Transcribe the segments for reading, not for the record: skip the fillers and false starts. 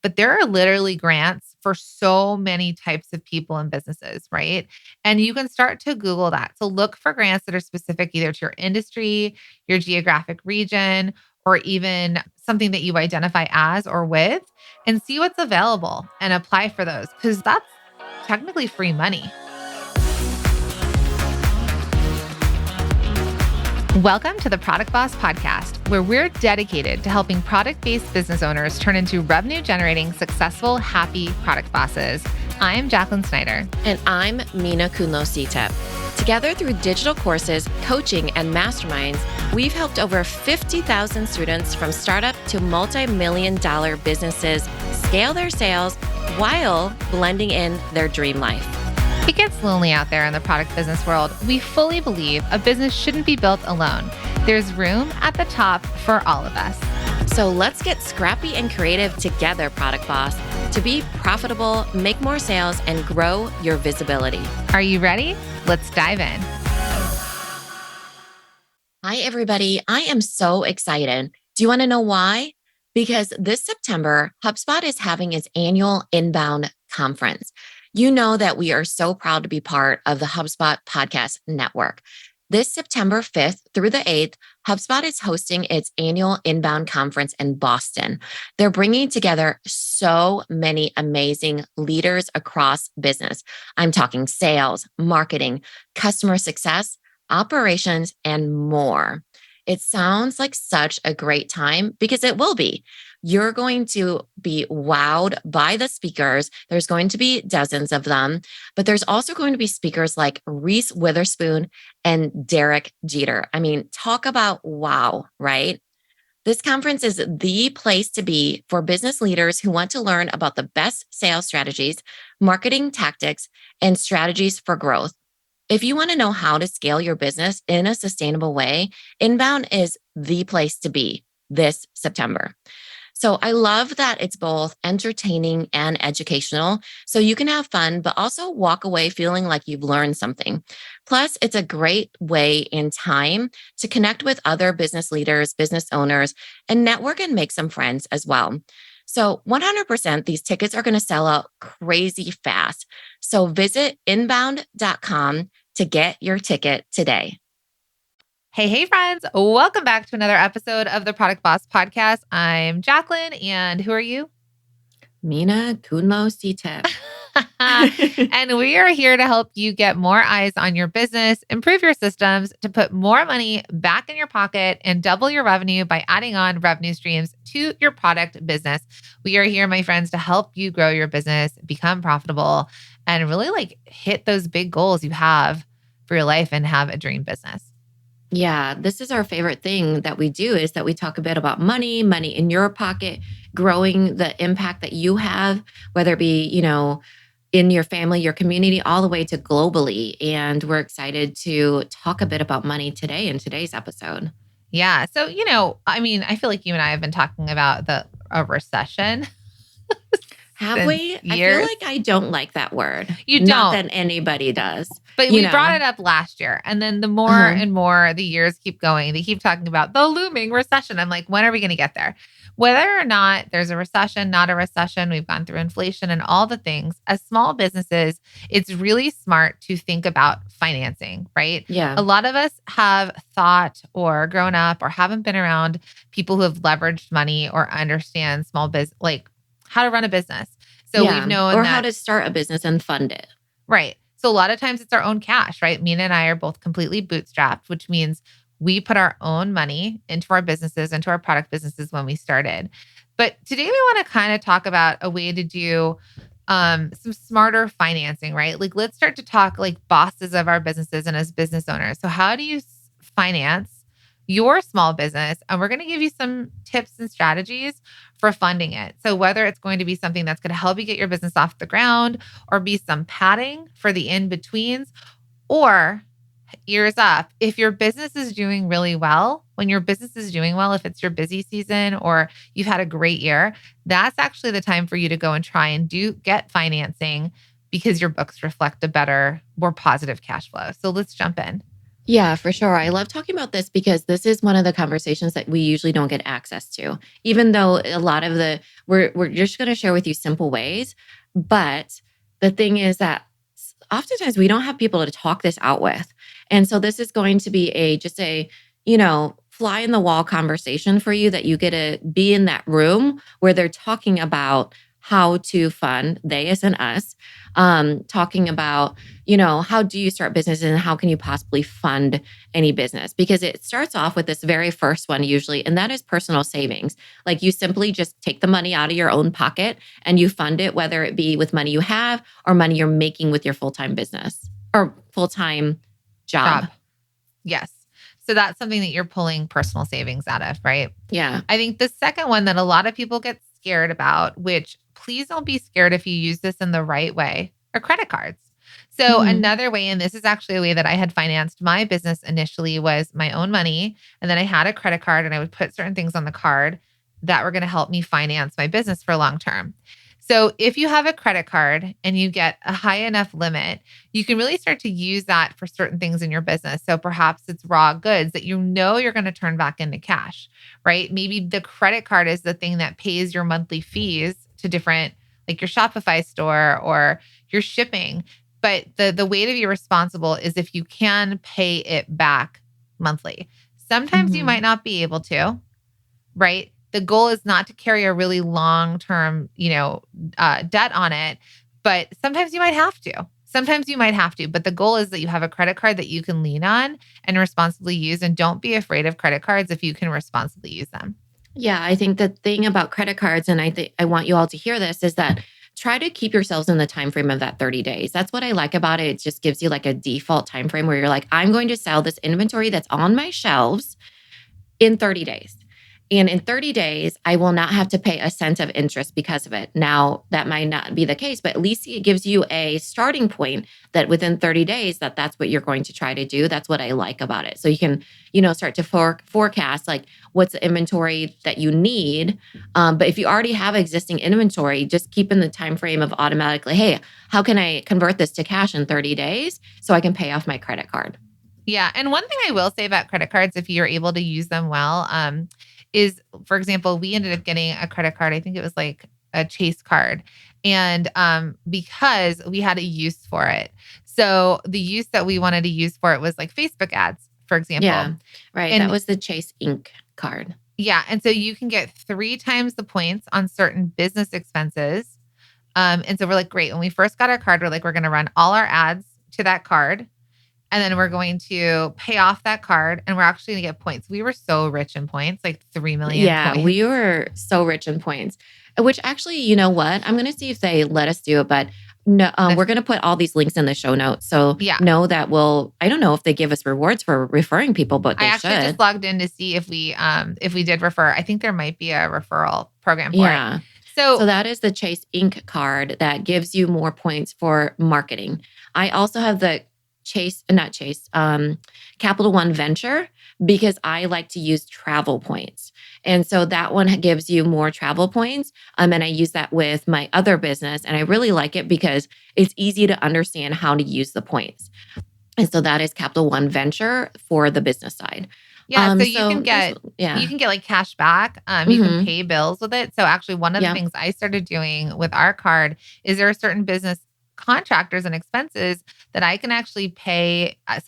but there are literally grants for so many types of people and businesses, right? And you can start to Google that. So look for grants that are specific either to your industry, your geographic region, or even something that you identify as or with, and see what's available and apply for those because that's technically free money. Welcome to the Product Boss Podcast, where we're dedicated to helping product-based business owners turn into revenue-generating, successful, happy product bosses. I'm Jacqueline Snyder. And I'm Mina Kunlo-Sitep. Together through digital courses, coaching, and masterminds, we've helped over 50,000 students from startup to multi-million-dollar businesses scale their sales while blending in their dream life. It gets lonely out there in the product business world. We fully believe a business shouldn't be built alone. There's room at the top for all of us. So let's get scrappy and creative together, Product Boss, to be profitable, make more sales, and grow your visibility. Are you ready? Let's dive in. Hi, everybody. I am so excited. Do you want to know why? Because this September, HubSpot is having its annual Inbound conference. You know that we are so proud to be part of the HubSpot podcast network. This September 5th through the 8th, HubSpot is hosting its annual Inbound conference in Boston. They're bringing together so many amazing leaders across business. I'm talking sales, marketing, customer success, operations, and more. It sounds like such a great time because it will be. You're going to be wowed by the speakers. There's going to be dozens of them, but there's also going to be speakers like Reese Witherspoon and Derek Jeter. I mean, talk about wow, right? This conference is the place to be for business leaders who want to learn about the best sales strategies, marketing tactics, and strategies for growth. If you want to know how to scale your business in a sustainable way, Inbound is the place to be this September. So I love that it's both entertaining and educational. So you can have fun, but also walk away feeling like you've learned something. Plus, it's a great way in time to connect with other business leaders, business owners, and network and make some friends as well. So 100% these tickets are going to sell out crazy fast. So visit inbound.com to get your ticket today. Hey, friends. Welcome back to another episode of the Product Boss Podcast. I'm Jacqueline, and who are you? Mina Kunlo-Sitep. And we are here to help you get more eyes on your business, improve your systems to put more money back in your pocket and double your revenue by adding on revenue streams to your product business. We are here, my friends, to help you grow your business, become profitable, and really hit those big goals you have for your life and have a dream business. Yeah, this is our favorite thing that we do is that we talk a bit about money in your pocket, growing the impact that you have, whether it be, in your family, your community, all the way to globally. And we're excited to talk a bit about money today in today's episode. Yeah. So, I feel like you and I have been talking about a recession. Have we? I feel like I don't like that word. You don't. Not that anybody does. But we brought it up last year. And then the more and more the years keep going, they keep talking about the looming recession. I'm like, when are we going to get there? Whether or not there's a recession, not a recession, we've gone through inflation and all the things. As small businesses, it's really smart to think about financing, right? Yeah. A lot of us have thought or grown up or haven't been around people who have leveraged money or understand small business, like how to run a business. So we've known or how to start a business and fund it. Right. So a lot of times it's our own cash, right? Mina and I are both completely bootstrapped, which means we put our own money into our businesses, into our product businesses when we started. But today we want to kind of talk about a way to do some smarter financing, right? Like let's start to talk like bosses of our businesses and as business owners. So how do you finance your small business? And we're going to give you some tips and strategies for funding it. So whether it's going to be something that's going to help you get your business off the ground or be some padding for the in-betweens, or ears up, if your business is doing really well, when your business is doing well, if it's your busy season or you've had a great year, that's actually the time for you to go and try and get financing because your books reflect a better, more positive cash flow. So let's jump in. Yeah, for sure. I love talking about this because this is one of the conversations that we usually don't get access to. Even though a lot of the we're just going to share with you simple ways, but the thing is that oftentimes we don't have people to talk this out with. And so this is going to be a just a, fly in the wall conversation for you that you get to be in that room where they're talking about how to fund they as in us, talking about how do you start business and how can you possibly fund any business? Because it starts off with this very first one usually, and that is personal savings. Like you simply just take the money out of your own pocket and you fund it, whether it be with money you have or money you're making with your full-time business or full-time job. Job. Yes. So that's something that you're pulling personal savings out of, right? Yeah. I think the second one that a lot of people get scared about, which please don't be scared if you use this in the right way, are credit cards. So Mhm. another way, and this is actually a way that I had financed my business initially, was my own money. And then I had a credit card and I would put certain things on the card that were going to help me finance my business for long term. So if you have a credit card and you get a high enough limit, you can really start to use that for certain things in your business. So perhaps it's raw goods that you're going to turn back into cash, right? Maybe the credit card is the thing that pays your monthly fees to different, like your Shopify store or your shipping. But the way to be responsible is if you can pay it back monthly. Sometimes you might Mhm. not be able to, right? The goal is not to carry a really long term, debt on it, but sometimes you might have to. Sometimes you might have to, but the goal is that you have a credit card that you can lean on and responsibly use. And don't be afraid of credit cards if you can responsibly use them. Yeah, I think the thing about credit cards, and I think I want you all to hear this, is that try to keep yourselves in the time frame of that 30 days. That's what I like about it. It just gives you like a default time frame where you're like, I'm going to sell this inventory that's on my shelves in 30 days. And in 30 days, I will not have to pay a cent of interest because of it. Now, that might not be the case, but at least it gives you a starting point that within 30 days that's what you're going to try to do. That's what I like about it. So you can, start to forecast like what's the inventory that you need. But if you already have existing inventory, just keep in the time frame of automatically, hey, how can I convert this to cash in 30 days so I can pay off my credit card? Yeah. And one thing I will say about credit cards, if you're able to use them well, is for example, we ended up getting a credit card. I think it was like a Chase card. And because we had a use for it. So the use that we wanted to use for it was like Facebook ads, for Yeah, example. right. That And was the Chase Inc. card. yeah. And so you can get 3 times the points on certain business expenses. And so we're like, great. When we first got our card, we're like, we're going to run all our ads to that card. And then we're going to pay off that card and we're actually going to get points. We were so rich in points, like 3 million Yeah, we points. were so rich in points, which actually, you know what? I'm going to see if they let us do it, but no, This, we're going to put all these links in the show notes. So yeah. know that I don't know if they give us rewards for referring people, but I they actually just should. logged in to see if we did refer. I think there might be a referral program for it. Yeah. So So that is the Chase Inc. card that gives you more points for marketing. I also have the not Chase, Capital One Venture because I like to use travel points. And so that one gives you more travel points. And I use that with my other business. And I really like it because it's easy to understand how to use the points. And so that is Capital One Venture for the business side. yeah, so So there's, you yeah. can get like cash back. You can Hmm. pay bills with it. So actually one of the Yeah. things I started doing with our card is there are certain business contractors and expenses that I can actually pay. I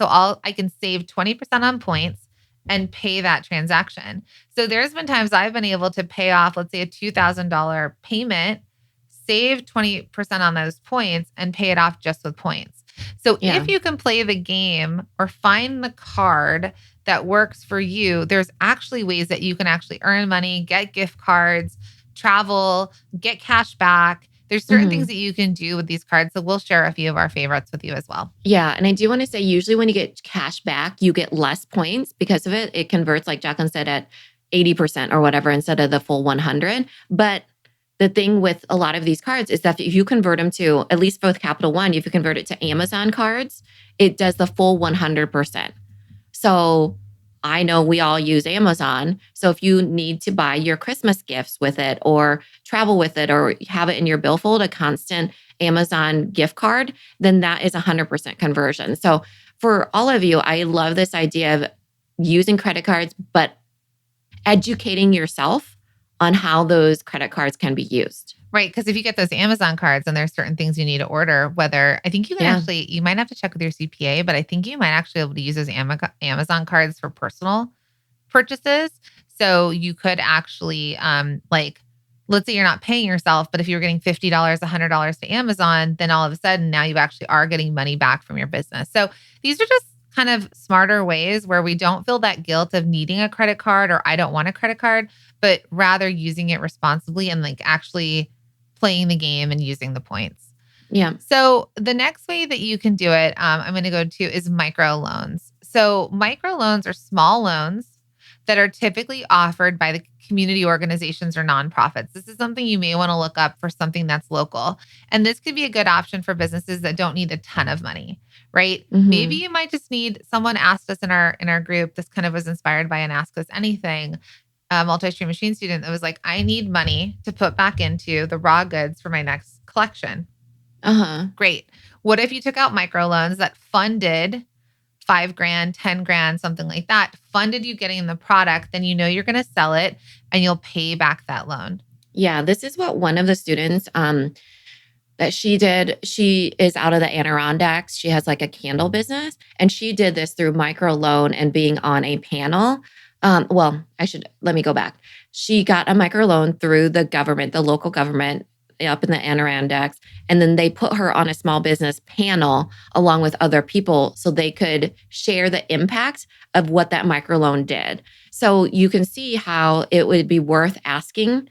can save 20% on points and pay that transaction. So there's been times I've been able to pay off, let's say a $2,000 payment, save 20% on those points and pay it off just with points. So Yeah. if you can play the game or find the card that works for you, there's actually ways that you can actually earn money, get gift cards, travel, get cash back. There's certain things Hmm. that you can do with these cards. So we'll share a few of our favorites with you as well. Yeah, and I do want to say usually when you get cash back, you get less points because of it. It converts, like Jacqueline said, at 80% or whatever instead of the full 100. But the thing with a lot of these cards is that if you convert them to, at least both Capital One, if you convert it to Amazon cards, it does the full 100%. So I know we all use Amazon. So if you need to buy your Christmas gifts with it or travel with it or have it in your billfold, a constant Amazon gift card, then that is 100% conversion. So for all of you, I love this idea of using credit cards, but educating yourself on how those credit cards can be used. Right. Because if you get those Amazon cards and there's certain things you need to order, whether I think you can Yeah. actually, you might have to check with your CPA, but I think you might actually be able to use those Amazon cards for personal purchases. So you could actually, like, let's say you're not paying yourself, but if you were getting $50, $100 to Amazon, then all of a sudden now you actually are getting money back from your business. So these are just kind of smarter ways where we don't feel that guilt of needing a credit card or I don't want a credit card, but rather using it responsibly and like actually playing the game and using the points. Yeah. So the next way that you can do it, I'm going to go to is micro loans. So micro loans are small loans that are typically offered by the community organizations or nonprofits. This is something you may want to look up for something that's local. And this could be a good option for businesses that don't need a ton of money, right? Maybe you might just need, someone asked us in our group, this kind of was inspired by an Ask Us Anything multi-stream machine student that was like, I need money to put back into the raw goods for my next collection. Great. What if you took out microloans that funded $5,000, $10,000, something like that, funded you getting the product, then you know you're going to sell it and you'll pay back that loan. Yeah, this is what one of the students that she did. She is out of the Adirondacks. She has like a candle business, and she did this through microloan and being on a panel. Let me go back. She got a microloan through the government, the local government up in the Adirondacks. And then they put her on a small business panel along with other people so they could share the impact of what that microloan did. So you can see how it would be worth asking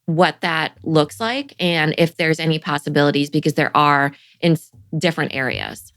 what that looks like and if there's any possibilities, because there are in different areas.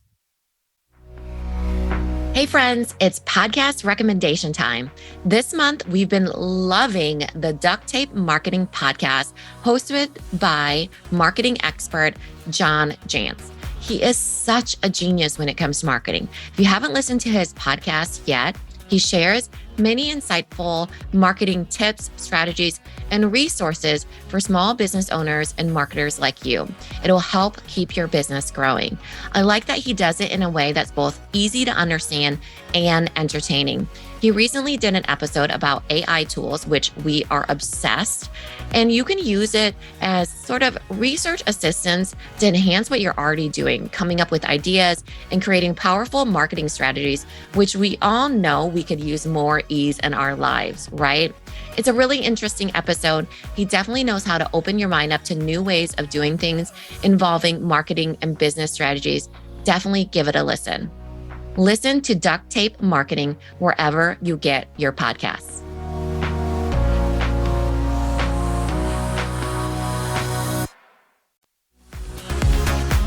Hey friends, it's podcast recommendation time. This month, we've been loving the Duct Tape Marketing Podcast hosted by marketing expert John Jantz. He is such a genius when it comes to marketing. If you haven't listened to his podcast yet, he shares many insightful marketing tips, strategies, and resources for small business owners and marketers like you. It'll help keep your business growing. I like that he does it in a way that's both easy to understand and entertaining. He recently did an episode about AI tools, which we are obsessed, and you can use it as sort of research assistants to enhance what you're already doing, coming up with ideas and creating powerful marketing strategies, which we all know we could use more ease in our lives, right? It's a really interesting episode. He definitely knows how to open your mind up to new ways of doing things involving marketing and business strategies. Definitely give it a listen. Listen to Duct Tape Marketing wherever you get your podcasts.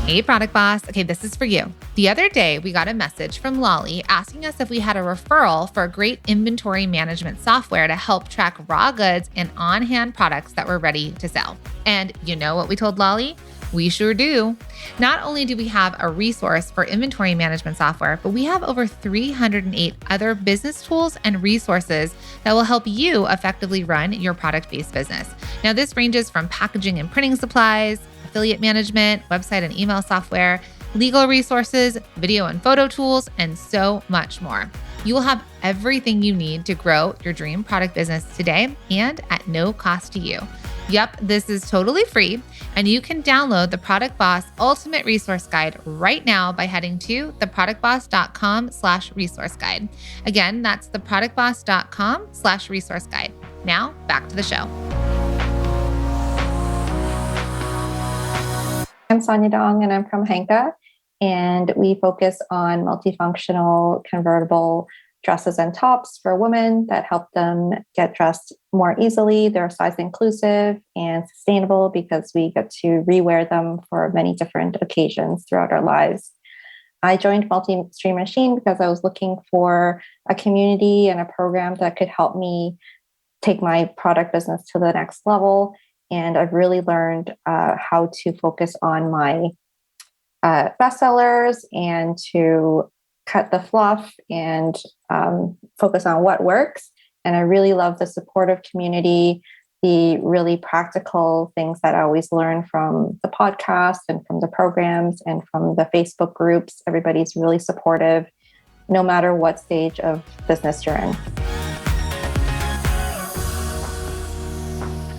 Hey, Product Boss. Okay, this is for you. The other day, we got a message from Lolly asking us if we had a referral for a great inventory management software to help track raw goods and on-hand products that were ready to sell. And you know what we told Lolly? We sure do. Not only do we have a resource for inventory management software, but we have over 308 other business tools and resources that will help you effectively run your product-based business. Now, this ranges from packaging and printing supplies, affiliate management, website and email software, legal resources, video and photo tools, and so much more. You will have everything you need to grow your dream product business today and at no cost to you. Yep, this is totally free, and you can download the Product Boss Ultimate Resource Guide right now by heading to theproductboss.com/resource guide. Again, that's theproductboss.com/resource guide. Now, back to the show. I'm Sonia Dong, and I'm from Henka, and we focus on multifunctional convertible dresses and tops for women that help them get dressed more easily. They're size inclusive and sustainable because we get to rewear them for many different occasions throughout our lives. I joined Multi-Stream Machine because I was looking for a community and a program that could help me take my product business to the next level. And I've really learned how to focus on my bestsellers and to cut the fluff and focus on what works. And I really love the supportive community, the really practical things that I always learn from the podcast and from the programs and from the Facebook groups. Everybody's really supportive. no matter what stage of business you're in.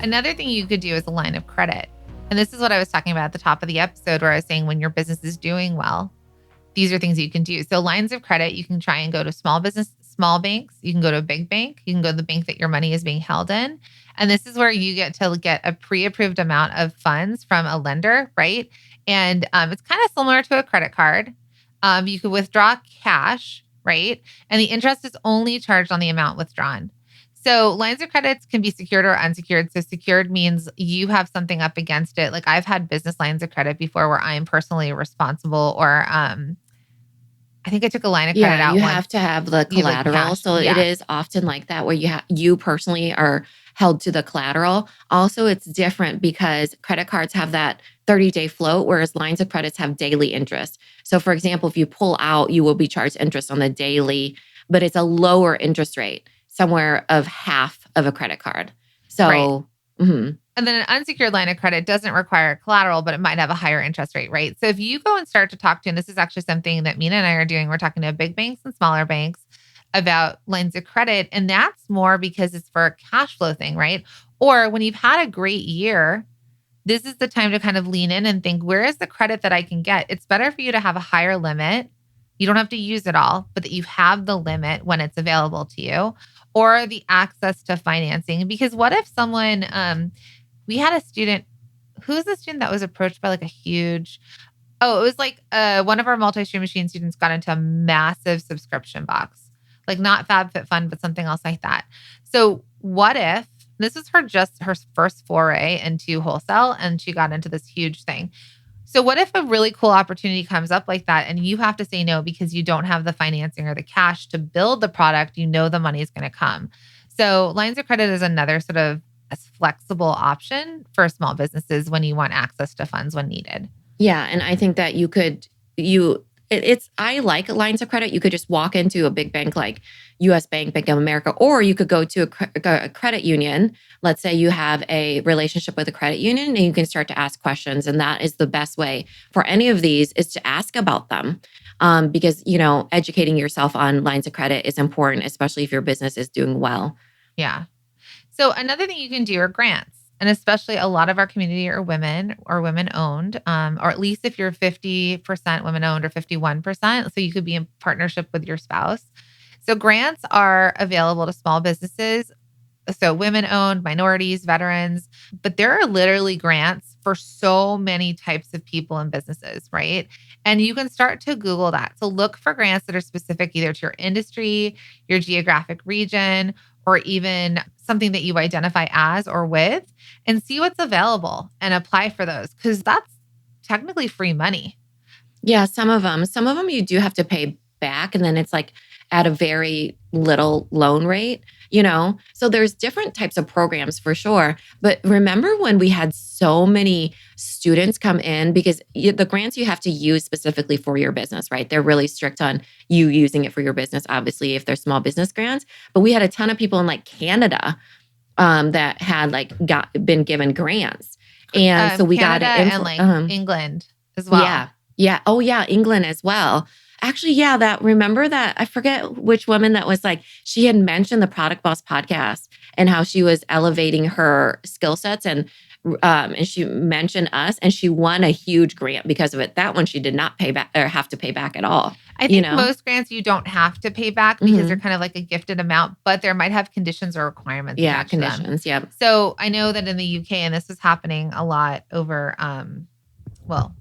Another thing you could do is a line of credit. And this is what I was talking about at the top of the episode, where I was saying when your business is doing well, these are things you can do. So lines of credit, you can try and go to small banks. You can go to a big bank. You can go to the bank that your money is being held in. And this is where you get to get a pre-approved amount of funds from a lender, right? And it's kind of similar to a credit card. You could withdraw cash, right? And the interest is only charged on the amount withdrawn. So lines of credits can be secured or unsecured. So secured means you have something up against it. Like I've had business lines of credit before where I'm personally responsible, or I think I took a line of credit out you once. have to have the You have, like, collateral. cash. So Yeah. it is often like that where you personally are held to the collateral. Also, it's different because credit cards have that 30-day float, whereas lines of credits have daily interest. So for example, if you pull out, you will be charged interest on the daily, but it's a lower interest rate, somewhere of half of a credit card. So, And then an unsecured line of credit doesn't require collateral, but it might have a higher interest rate, right? So if you go and start to talk to, and this is actually something that Mina and I are doing, we're talking to big banks and smaller banks about lines of credit. And that's more because it's for a cash flow thing, right? Or when you've had a great year, this is the time to kind of lean in and think, where is the credit that I can get? It's better for you to have a higher limit. You don't have to use it all, but that you have the limit when it's available to you, or the access to financing. Because what if someone, we had a student, who's the student that was approached by like a huge, it was like one of our multi-stream machine students got into a massive subscription box, like not FabFitFun, but something else like that. So what if this is her first foray into wholesale, and she got into this huge thing? So what if a really cool opportunity comes up like that and you have to say no because you don't have the financing or the cash to build the product? You know the money is going to come. So lines of credit is another sort of a flexible option for small businesses when you want access to funds when needed. Yeah. And I think that I like lines of credit. You could just walk into a big bank like US Bank, Bank of America, or you could go to a credit union. Let's say you have a relationship with a credit union and you can start to ask questions. And that is the best way for any of these, is to ask about them. Because, educating yourself on lines of credit is important, especially if your business is doing well. Yeah. So another thing you can do are grants. And especially a lot of our community are women or women owned, or at least if you're 50% women owned or 51%. So you could be in partnership with your spouse. So grants are available to small businesses. So women owned, minorities, veterans, but there are literally grants for so many types of people and businesses, right? And you can start to Google that. So look for grants that are specific either to your industry, your geographic region, or even something that you identify as or with, and see what's available and apply for those, because that's technically free money. Yeah, some of them you do have to pay back, and then it's like at a very little loan rate, So there's different types of programs for sure. But remember when we had so many students come in, because the grants you have to use specifically for your business, right? They're really strict on you using it for your business, obviously, if they're small business grants. But we had a ton of people in like Canada that had been given grants. And so we Canada got and like England as well. Yeah. Yeah. Oh, yeah. England as well. Actually, yeah, remember that, I forget which woman that was like, she had mentioned the Product Boss podcast and how she was elevating her skill sets, and she mentioned us, and she won a huge grant because of it. That one she did not pay back or have to pay back at all. I think most grants you don't have to pay back because they're kind of like a gifted amount, but there might have conditions or requirements. Yeah, conditions. Yeah. So I know that in the UK, and this was happening a lot over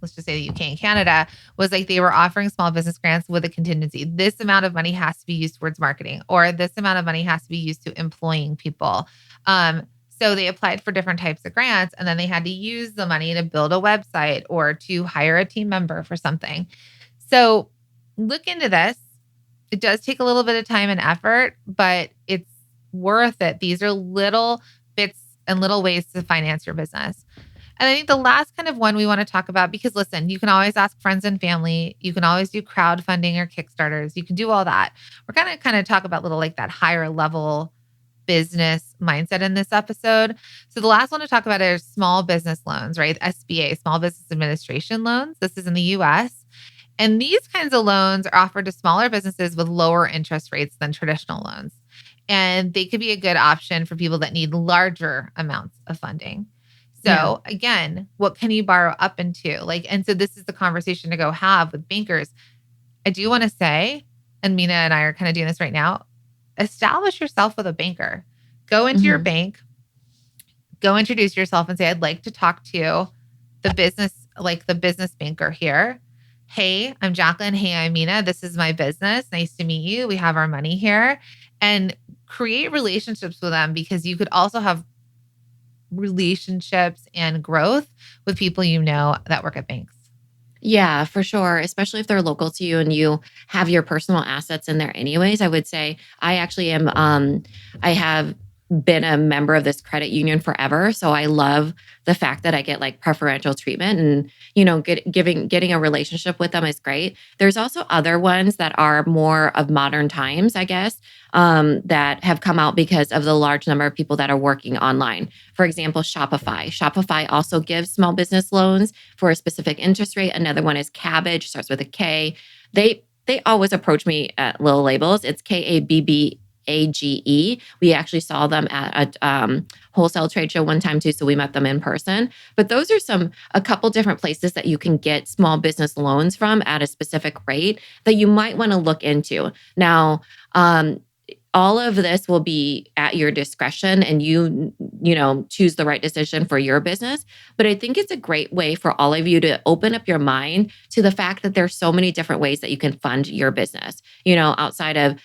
let's just say the UK and Canada, was like they were offering small business grants with a contingency. This amount of money has to be used towards marketing, or this amount of money has to be used to employing people. So they applied for different types of grants, and then they had to use the money to build a website or to hire a team member for something. So look into this. It does take a little bit of time and effort, but it's worth it. These are little bits and little ways to finance your business. And I think the last kind of one we want to talk about, because listen, you can always ask friends and family. You can always do crowdfunding or Kickstarters. You can do all that. We're going to kind of talk about little like that higher level business mindset in this episode. So the last one to talk about is small business loans, right? SBA, Small Business Administration loans. This is in the US. And these kinds of loans are offered to smaller businesses with lower interest rates than traditional loans. And they could be a good option for people that need larger amounts of funding. Yeah. So again, what can you borrow up into? And so this is the conversation to go have with bankers. I do want to say, and Mina and I are kind of doing this right now, establish yourself with a banker. Go into your bank, go introduce yourself and say, I'd like to talk to the business banker here. Hey, I'm Jacqueline. Hey, I'm Mina. This is my business. Nice to meet you. We have our money here. And create relationships with them, because you could also have relationships and growth with people that work at banks. Yeah, for sure. Especially if they're local to you and you have your personal assets in there anyways. I would say I actually am, I have been a member of this credit union forever. So I love the fact that I get like preferential treatment, and, getting a relationship with them is great. There's also other ones that are more of modern times, I guess, that have come out because of the large number of people that are working online. For example, Shopify. Shopify also gives small business loans for a specific interest rate. Another one is Cabbage, starts with a K. They always approach me at little labels. It's KABBAGE. We actually saw them at a wholesale trade show one time too, so we met them in person. But those are a couple different places that you can get small business loans from at a specific rate that you might want to look into. Now, all of this will be at your discretion, and you choose the right decision for your business. But I think it's a great way for all of you to open up your mind to the fact that there's so many different ways that you can fund your business, outside of,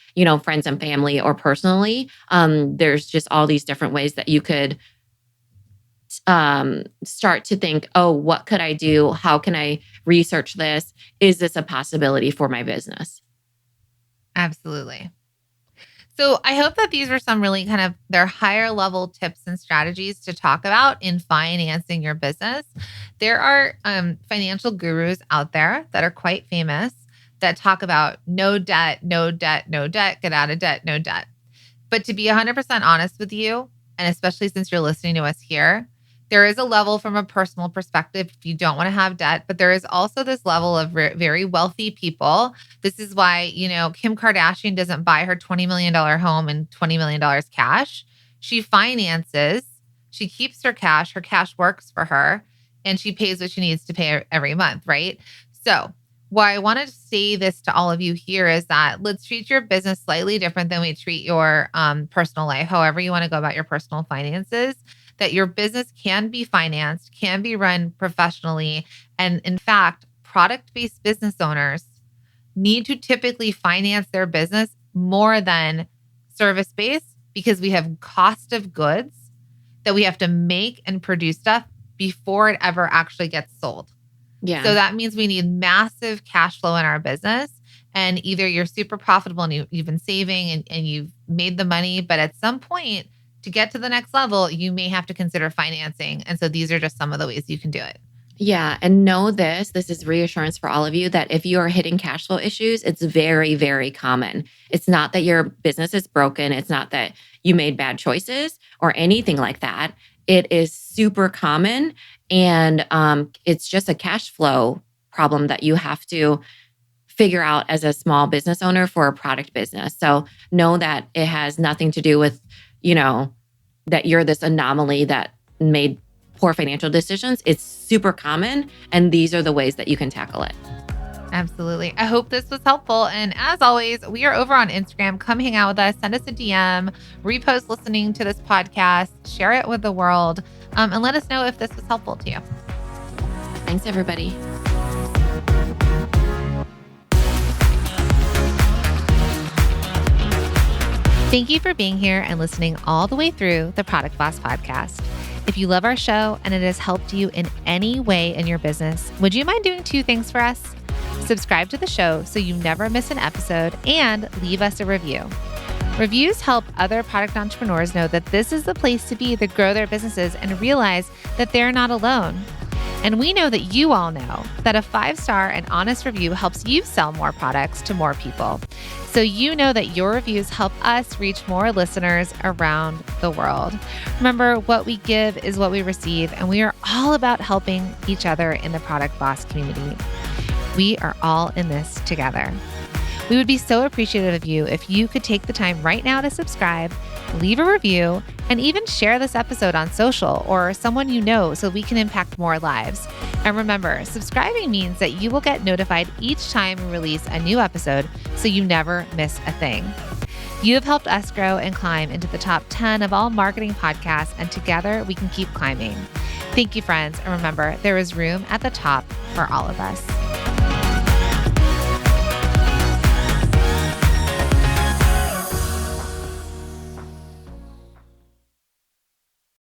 friends and family or personally. There's just all these different ways that you could start to think, oh, what could I do? How can I research this? Is this a possibility for my business? Absolutely. So I hope that these were some really kind of their higher level tips and strategies to talk about in financing your business. There are financial gurus out there that are quite famous that talk about no debt, no debt, no debt, get out of debt, no debt. But to be 100% honest with you, and especially since you're listening to us here, there is a level from a personal perspective if you don't want to have debt, but there is also this level of very wealthy people. This is why, Kim Kardashian doesn't buy her $20 million home in $20 million cash. She finances, she keeps her cash works for her, and she pays what she needs to pay every month, right? So why I want to say this to all of you here is that let's treat your business slightly different than we treat your personal life, however you want to go about your personal finances. That your business can be financed, can be run professionally. And in fact, product-based business owners need to typically finance their business more than service-based, because we have cost of goods that we have to make and produce stuff before it ever actually gets sold. Yeah. So that means we need massive cash flow in our business. And either you're super profitable and you've been saving and you've made the money, but at some point, to get to the next level, you may have to consider financing. And so these are just some of the ways you can do it. Yeah. And know this is reassurance for all of you that if you are hitting cash flow issues, it's very, very common. It's not that your business is broken. It's not that you made bad choices or anything like that. It is super common. And it's just a cash flow problem that you have to figure out as a small business owner for a product business. So know that it has nothing to do with that you're this anomaly that made poor financial decisions. It's super common. And these are the ways that you can tackle it. Absolutely. I hope this was helpful. And as always, we are over on Instagram. Come hang out with us. Send us a DM, repost listening to this podcast, share it with the world, and let us know if this was helpful to you. Thanks, everybody. Thank you for being here and listening all the way through the Product Boss podcast. If you love our show and it has helped you in any way in your business, would you mind doing 2 things for us? Subscribe to the show so you never miss an episode, and leave us a review. Reviews help other product entrepreneurs know that this is the place to be to grow their businesses and realize that they're not alone. And we know that you all know that a 5-star and honest review helps you sell more products to more people. So you know that your reviews help us reach more listeners around the world. Remember, what we give is what we receive, and we are all about helping each other in the Product Boss community. We are all in this together. We would be so appreciative of you if you could take the time right now to subscribe, leave a review, and even share this episode on social or someone you know so we can impact more lives. And remember, subscribing means that you will get notified each time we release a new episode so you never miss a thing. You have helped us grow and climb into the top 10 of all marketing podcasts, and together we can keep climbing. Thank you, friends. And remember, there is room at the top for all of us.